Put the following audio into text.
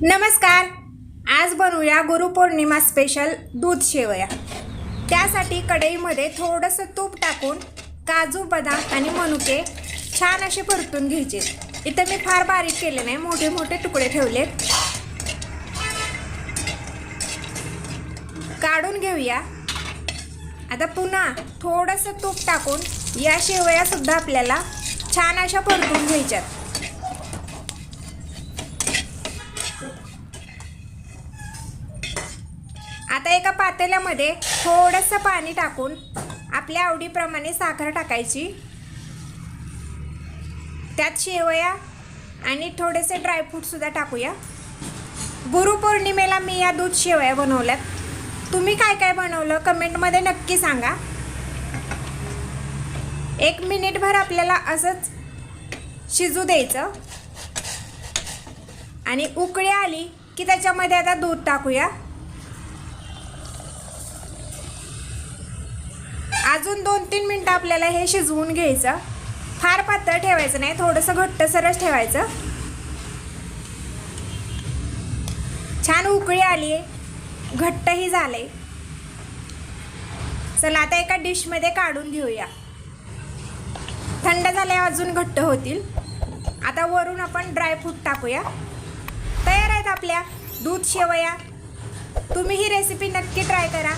नमस्कार. आज बनवूया गुरुपौर्णिमा स्पेशल दूध शेवया. त्यासाठी कढईमध्ये थोडंसं तूप टाकून काजू, बदाम आणि मनुके छान असे परतून घ्यायचे. इथं मी फार बारीक केले नाही, मोठे मोठे तुकडे ठेवलेत. काढून घेऊया. आता पुन्हा थोडंसं तूप टाकून या शेवया सुद्धा आपल्याला छान अशा परतून घ्यायच्यात. आता एका पातेल्यामध्ये थोडंसं पाणी टाकून आपल्या आवडीप्रमाणे साखर टाकायची. त्यात शेवया आणि थोडेसे ड्रायफ्रूट सुद्धा टाकूया. गुरुपौर्णिमेला मी या दूध शेवया बनवल्यात. तुम्ही काय काय बनवलं कमेंटमध्ये नक्की सांगा. 1 मिनिटभर आपल्याला असंच शिजू द्यायचं आणि उकळी आली की त्याच्यामध्ये आता दूध टाकूया. अजून 2-3 मिनटं आपल्याला हे शिजवून घ्यायचं. फार पातळ ठेवायचं नाही, थोडंसं घट्टसरच ठेवायचं. छान उकळी आली आहे, घट्टही झाले. चला आता एका डिशमध्ये काढून घेऊया. थंड झाल्यावर अजून घट्ट होतील. आता वरून आपण ड्रायफ्रूट टाकूया. तयार आहेत आपल्या दूध शेवया. तुम्ही ही रेसिपी नक्की ट्राय करा.